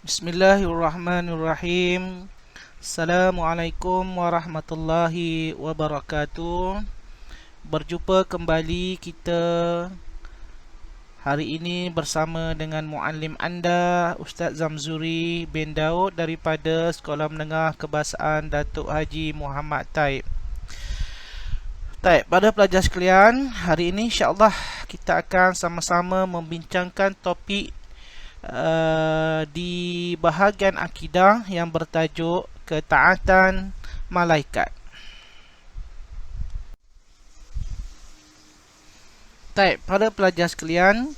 Bismillahirrahmanirrahim. Assalamualaikum warahmatullahi wabarakatuh. Berjumpa kembali kita hari ini bersama dengan muallim anda Ustaz Zamzuri bin Daud daripada Sekolah Menengah Kebahasaan Datuk Haji Muhammad Taib. Pada pelajar sekalian, hari ini insya-Allah kita akan sama-sama membincangkan topik di bahagian akidah yang bertajuk ketaatan malaikat. Pada pelajar sekalian,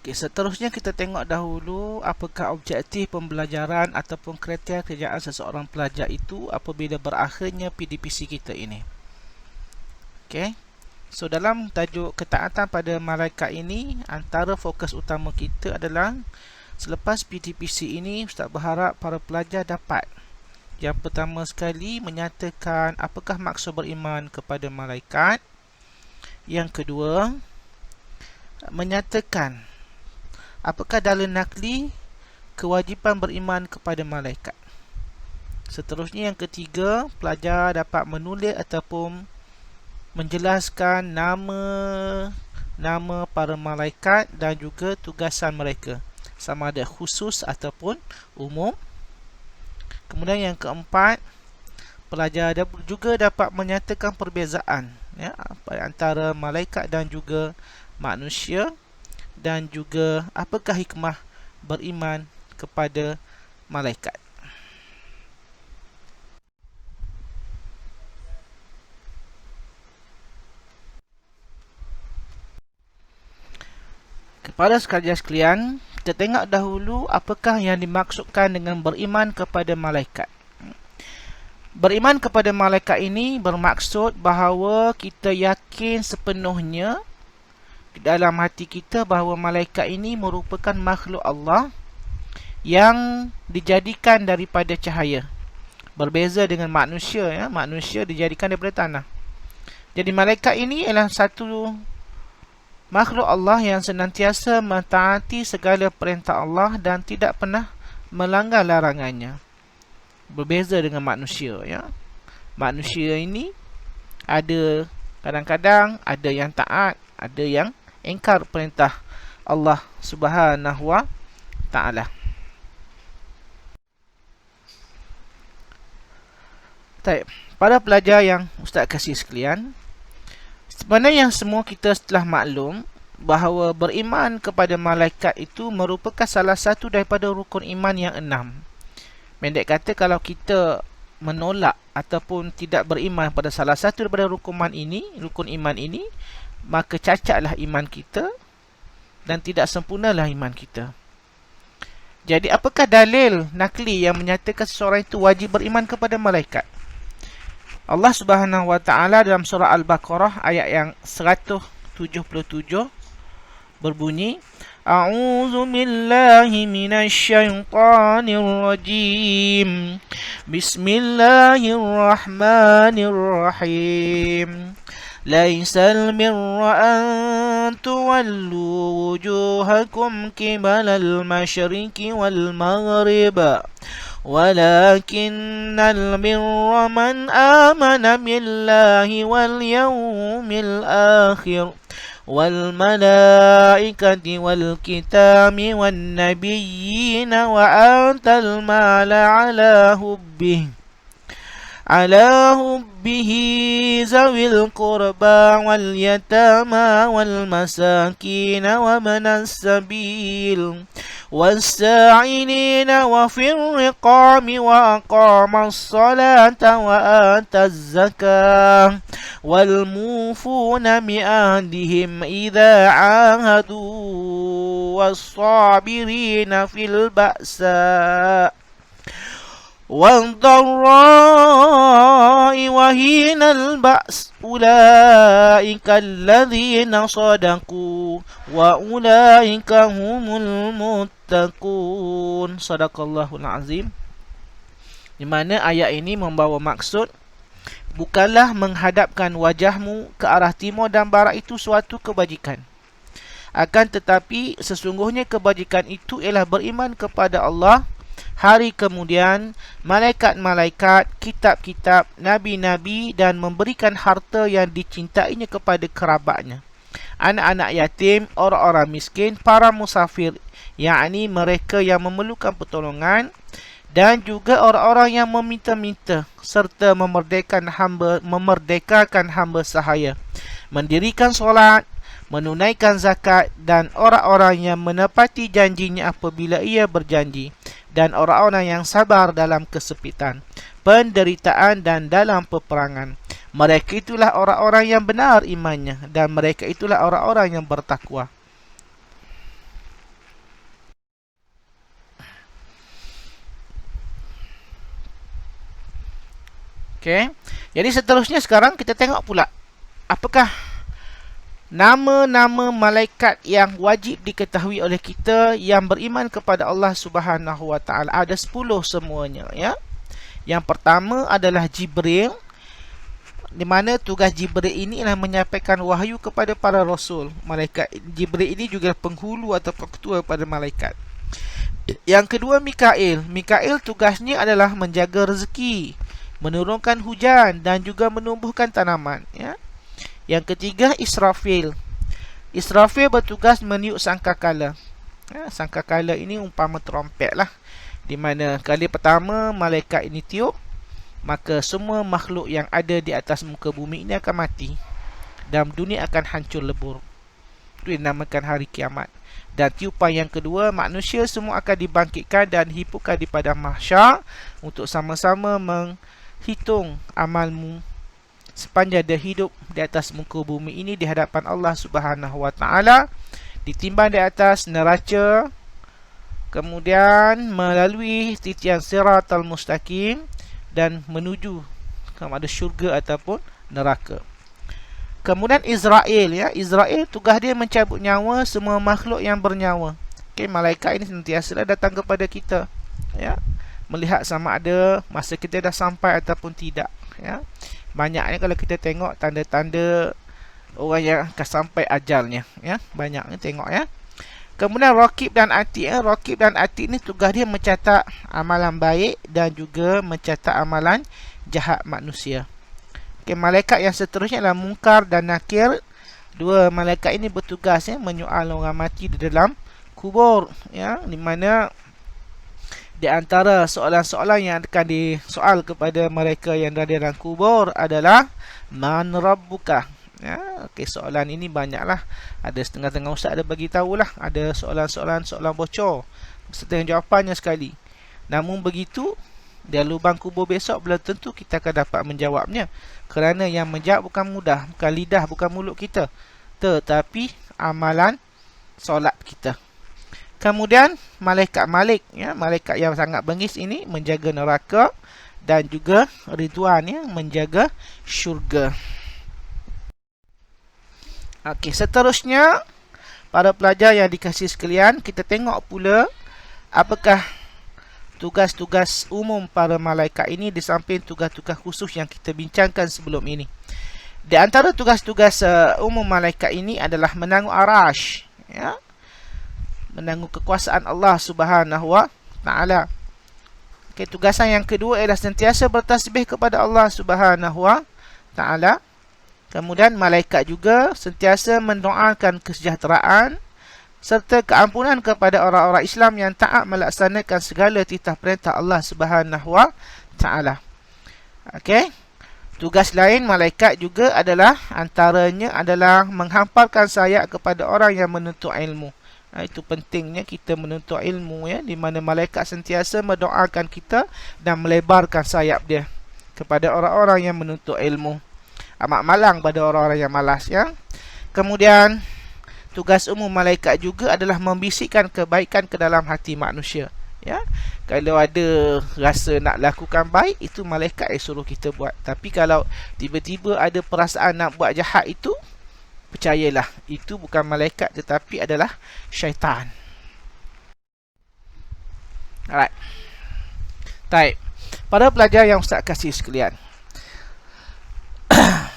seterusnya kita tengok dahulu apakah objektif pembelajaran ataupun kriteria kerjaan seseorang pelajar itu apabila berakhirnya PDPC kita ini. So dalam tajuk ketaatan pada malaikat ini, antara fokus utama kita adalah selepas PDPC ini, Ustaz berharap para pelajar dapat yang pertama sekali menyatakan apakah maksud beriman kepada malaikat. Yang kedua, menyatakan apakah dalil nakli kewajipan beriman kepada malaikat. Seterusnya yang ketiga, pelajar dapat menulis ataupun menjelaskan nama para malaikat dan juga tugasan mereka, sama ada khusus ataupun umum. Kemudian yang keempat, pelajar juga dapat menyatakan perbezaan antara malaikat dan juga manusia, dan juga apakah hikmah beriman kepada malaikat. Kepada sekalian, kita tengok dahulu apakah yang dimaksudkan dengan beriman kepada malaikat. Beriman kepada malaikat ini bermaksud bahawa kita yakin sepenuhnya dalam hati kita bahawa malaikat ini merupakan makhluk Allah yang dijadikan daripada cahaya. Berbeza dengan manusia, manusia dijadikan daripada tanah. Jadi malaikat ini adalah satu makhluk Allah yang senantiasa mentaati segala perintah Allah dan tidak pernah melanggar larangannya. Berbeza dengan manusia, Manusia ini ada kadang-kadang ada yang taat, ada yang ingkar perintah Allah Subhanahu wa taala. Pada pelajar yang Ustaz kasih sekalian, sebenarnya semua kita telah maklum bahawa beriman kepada malaikat itu merupakan salah satu daripada rukun iman yang 6. Pendek kata, kalau kita menolak ataupun tidak beriman pada salah satu daripada rukun iman ini, maka cacatlah iman kita dan tidak sempurnalah iman kita. Jadi apakah dalil nakli yang menyatakan seseorang itu wajib beriman kepada malaikat? Allah Subhanahu wa taala dalam surah Al-Baqarah ayat yang 177 berbunyi, A'udzu billahi minasy syaithanir rajim. Bismillahirrahmanirrahim. Laisal birra an tuwallu wujuhakum qibalal masyriqi wal maghrib, ولكن البر من آمن بالله واليوم الآخر والملائكة والكتاب والنبيين وآتى المال على حبه ذوي القربى واليتامى والمساكين وابن السبيل والساعلين وفي الرقاب وأقام الصلاة وآتى الزكاة والموفون بعهدهم إذا عاهدوا والصابرين في البأساء والضراء وحين البأس أولئك الذين صدقوا وأولئك هم المتقون. Sadaqallahul azim. Di mana ayat ini membawa maksud, bukanlah menghadapkan wajahmu ke arah timur dan barat itu suatu kebajikan. Akan tetapi sesungguhnya kebajikan itu ialah beriman kepada Allah, hari kemudian, malaikat-malaikat, kitab-kitab, nabi-nabi, dan memberikan harta yang dicintainya kepada kerabatnya, anak-anak yatim, orang-orang miskin, para musafir, yakni mereka yang memerlukan pertolongan, dan juga orang-orang yang meminta-minta, serta memerdekakan hamba sahaya, mendirikan solat, menunaikan zakat, dan orang-orang yang menepati janjinya apabila ia berjanji, dan orang-orang yang sabar dalam kesepitan, penderitaan, dan dalam peperangan. Mereka itulah orang-orang yang benar imannya, dan mereka itulah orang-orang yang bertakwa. Okey. Jadi seterusnya sekarang kita tengok pula apakah nama-nama malaikat yang wajib diketahui oleh kita yang beriman kepada Allah Subhanahu Wa Taala. Ada 10 semuanya, ya. Yang pertama adalah Jibril, di mana tugas Jibril ini adalah menyampaikan wahyu kepada para rasul. Malaikat Jibril ini juga penghulu atau ketua pada malaikat. Yang kedua Mikail. Mikail tugasnya adalah menjaga rezeki, menurunkan hujan, dan juga menumbuhkan tanaman, ya. Yang ketiga Israfil. Israfil bertugas meniup sangkakala. Ya, sangkakala ini umpama trompet lah, di mana kali pertama malaikat ini tiup, maka semua makhluk yang ada di atas muka bumi ini akan mati, dan dunia akan hancur lebur. Itu dinamakan hari kiamat. Dan tiupan yang kedua, manusia semua akan dibangkitkan dan dihimpunkan di padang mahsyar untuk sama-sama menghitung amalmu sepanjang dia hidup di atas muka bumi ini di hadapan Allah Subhanahu Wa Taala, ditimbang di atas neraca, kemudian melalui titian siratal mustaqim dan menuju kepada syurga ataupun neraka. Kemudian Israel, ya. Israel tugas dia mencabut nyawa semua makhluk yang bernyawa. Okey, malaikat ini sentiasa datang kepada kita, ya, melihat sama ada masa kita dah sampai ataupun tidak, ya. Banyaknya kalau kita tengok tanda-tanda orang yang akan sampai ajalnya, ya. Banyaknya tengok, ya. Kemudian Raqib dan Atid, ya. Raqib dan Atid ni tugas dia mencatat amalan baik dan juga mencatat amalan jahat manusia. Okay, malaikat yang seterusnya adalah Munkar dan Nakir. Dua malaikat ini bertugas, ya, menyoal orang mati di dalam kubur, ya, di mana di antara soalan-soalan yang akan disoal kepada mereka yang ada dalam kubur adalah Man Rabbuka. Ya, okey, soalan ini banyaklah. Ada setengah-tengah ustaz ada bagi tahulah, ada soalan-soalan bocor setengah jawapannya sekali. Namun begitu, di lubang kubur besok belum tentu kita akan dapat menjawabnya, kerana yang menjawab bukan mudah, bukan lidah, bukan mulut kita, tetapi amalan solat kita. Kemudian malaikat Malik, ya, malaikat yang sangat bengis ini menjaga neraka dan juga Ridwan, ya, menjaga syurga. Okey, seterusnya para pelajar yang dikasihi sekalian, kita tengok pula apakah tugas-tugas umum para malaikat ini di samping tugas-tugas khusus yang kita bincangkan sebelum ini. Di antara tugas-tugas umum malaikat ini adalah menanggung arash, ya, menanggung kekuasaan Allah Subhanahu Wa Taala. Okay, tugasan yang kedua ialah sentiasa bertasbih kepada Allah Subhanahu Wa Taala. Kemudian malaikat juga sentiasa mendoakan kesejahteraan serta keampunan kepada orang-orang Islam yang taat melaksanakan segala titah perintah Allah Subhanahu Wa Taala. Okey. Tugas lain malaikat juga adalah antaranya adalah menghamparkan sayap kepada orang yang menuntut ilmu. Itu pentingnya kita menuntut ilmu, ya, di mana malaikat sentiasa mendoakan kita dan melebarkan sayap dia kepada orang-orang yang menuntut ilmu. Amat malang pada orang-orang yang malas, ya. Kemudian tugas umum malaikat juga adalah membisikkan kebaikan ke dalam hati manusia, ya. Kalau ada rasa nak lakukan baik, itu malaikat yang suruh kita buat. Tapi kalau tiba-tiba ada perasaan nak buat jahat, itu percayalah, itu bukan malaikat tetapi adalah syaitan. Alright. Baik. Para pelajar yang ustaz kasih sekalian,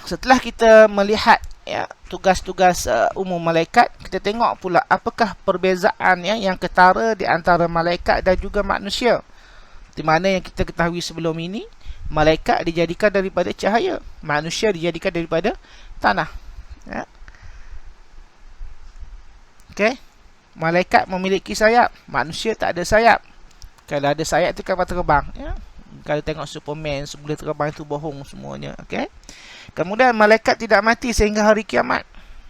setelah kita melihat ya, tugas-tugas umum malaikat, kita tengok pula apakah perbezaan ya yang ketara di antara malaikat dan juga manusia. Di mana yang kita ketahui sebelum ini, malaikat dijadikan daripada cahaya, manusia dijadikan daripada tanah. Ya. Okey. Malaikat memiliki sayap, manusia tak ada sayap. Kalau ada sayap tu kapal terbang, ya. Kalau tengok Superman boleh terbang, itu bohong semuanya. Okey. Kemudian malaikat tidak mati sehingga hari kiamat.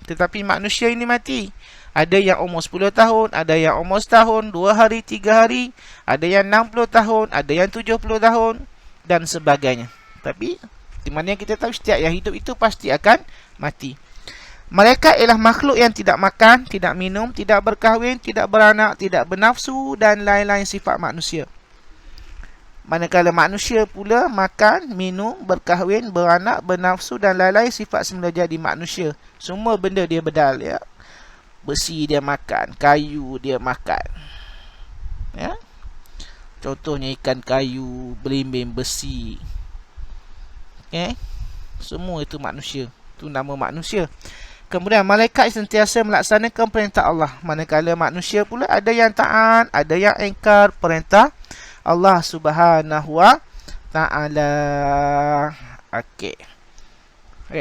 Tetapi manusia ini mati. Ada yang umur 10 tahun, ada yang umur setahun, 2 hari, 3 hari, ada yang 60 tahun, ada yang 70 tahun dan sebagainya. Tapi di mana yang kita tahu, setiap yang hidup itu pasti akan mati. Malaikat ialah makhluk yang tidak makan, tidak minum, tidak berkahwin, tidak beranak, tidak bernafsu dan lain-lain sifat manusia. Manakala manusia pula makan, minum, berkahwin, beranak, bernafsu dan lain-lain sifat semula jadi manusia. Semua benda dia bedal, ya. Besi dia makan, kayu dia makan. Ya. Contohnya ikan kayu, belimbing besi. Okay. Semua itu manusia. Itu nama manusia. Kemudian malaikat sentiasa melaksanakan perintah Allah. Manakala manusia pula ada yang taat, ada yang ingkar perintah Allah Subhanahu wa Ta'ala. Okey.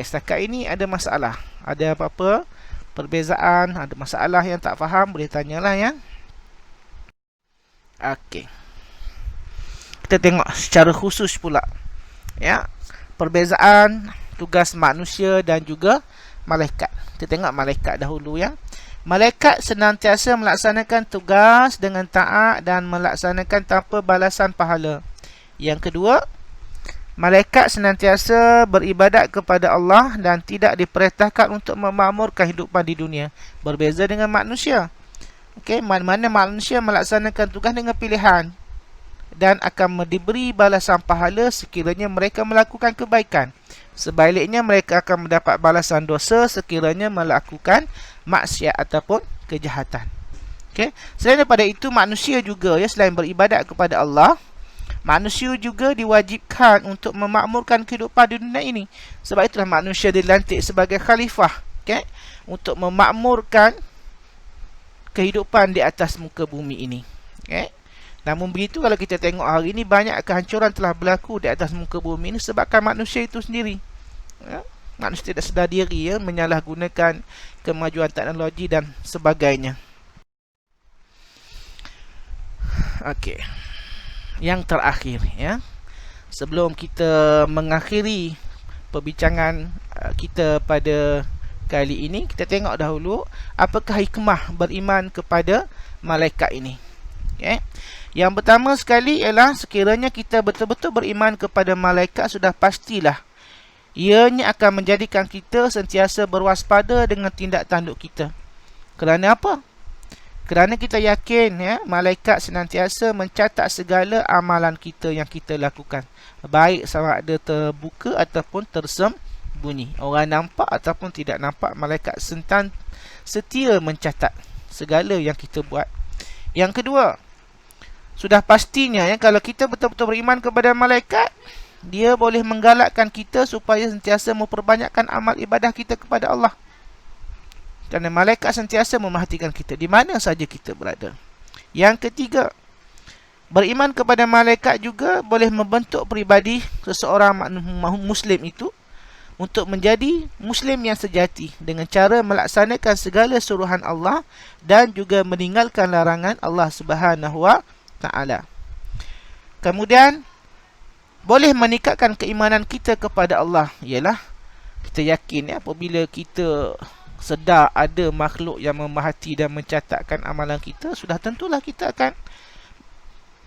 Setakat ini ada masalah. Ada apa-apa perbezaan, ada masalah yang tak faham, boleh tanyalah ya. Okey. Kita tengok secara khusus pula. Ya. Perbezaan tugas manusia dan juga malaikat. Kita tengok malaikat dahulu ya. Malaikat senantiasa melaksanakan tugas dengan taat dan melaksanakan tanpa balasan pahala. Yang kedua, malaikat senantiasa beribadat kepada Allah dan tidak diperintahkan untuk memakmurkan kehidupan di dunia. Berbeza dengan manusia. Okey, mana-mana manusia melaksanakan tugas dengan pilihan dan akan diberi balasan pahala sekiranya mereka melakukan kebaikan. Sebaliknya mereka akan mendapat balasan dosa sekiranya melakukan maksiat ataupun kejahatan. Okey. Selain daripada itu, manusia juga ya, selain beribadat kepada Allah, manusia juga diwajibkan untuk memakmurkan kehidupan di dunia ini. Sebab itulah manusia dilantik sebagai khalifah, okey, untuk memakmurkan kehidupan di atas muka bumi ini. Okey. Namun begitu, kalau kita tengok hari ini, banyak kehancuran telah berlaku di atas muka bumi ini sebabkan manusia itu sendiri. Ya? Manusia tidak sedar diri ya, menyalahgunakan kemajuan teknologi dan sebagainya. Okey. Yang terakhir ya. Sebelum kita mengakhiri perbincangan kita pada kali ini, kita tengok dahulu apakah hikmah beriman kepada malaikat ini. Okey. Yang pertama sekali ialah sekiranya kita betul-betul beriman kepada malaikat, sudah pastilah ianya akan menjadikan kita sentiasa berwaspada dengan tindak tanduk kita. Kerana apa? Kerana kita yakin ya, malaikat senantiasa mencatat segala amalan kita yang kita lakukan, baik sama ada terbuka ataupun tersembunyi. Orang nampak ataupun tidak nampak, malaikat setia mencatat segala yang kita buat. Yang kedua, sudah pastinya ya, kalau kita betul-betul beriman kepada malaikat, dia boleh menggalakkan kita supaya sentiasa memperbanyakkan amal ibadah kita kepada Allah. Kerana malaikat sentiasa memerhatikan kita di mana saja kita berada. Yang ketiga, beriman kepada malaikat juga boleh membentuk peribadi seseorang muslim itu untuk menjadi muslim yang sejati dengan cara melaksanakan segala suruhan Allah dan juga meninggalkan larangan Allah Subhanahu wa Ta'ala. Kemudian boleh meningkatkan keimanan kita kepada Allah. Ialah kita yakin ya, apabila kita sedar ada makhluk yang memerhati dan mencatatkan amalan kita, sudah tentulah kita akan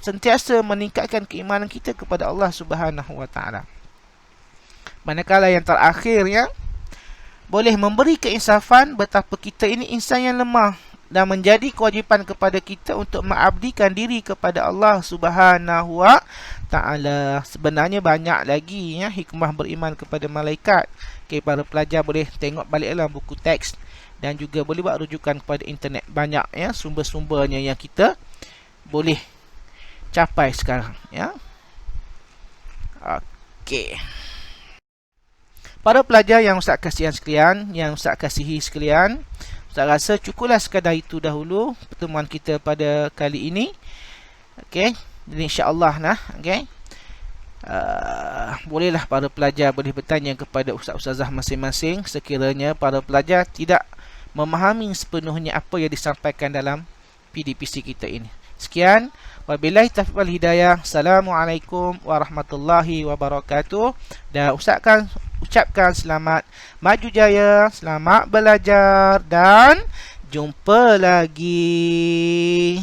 sentiasa meningkatkan keimanan kita kepada Allah Subhanahu wa Ta'ala. Manakala yang terakhir ya, boleh memberi keinsafan betapa kita ini insan yang lemah dan menjadi kewajipan kepada kita untuk mengabdikan diri kepada Allah Subhanahu wa Ta'ala. Sebenarnya banyak lagi ya hikmah beriman kepada malaikat. Okay, para pelajar boleh tengok balik dalam buku teks dan juga boleh buat rujukan kepada internet. Banyak ya sumber-sumbernya yang kita boleh capai sekarang ya. Okey. Para pelajar yang Ustaz kasihan sekalian, yang Ustaz kasihi sekalian, Ustaz rasa cukuplah sekadar itu dahulu pertemuan kita pada kali ini. Okey, jadi insya-Allah nah, okey. Bolehlah para pelajar boleh bertanya kepada ustaz-ustazah masing-masing sekiranya para pelajar tidak memahami sepenuhnya apa yang disampaikan dalam PDPC kita ini. Sekian, wabillahi taufiq wal hidayah. Assalamualaikum warahmatullahi wabarakatuh. Dan ustaz akan ucapkan selamat maju jaya, selamat belajar dan jumpa lagi.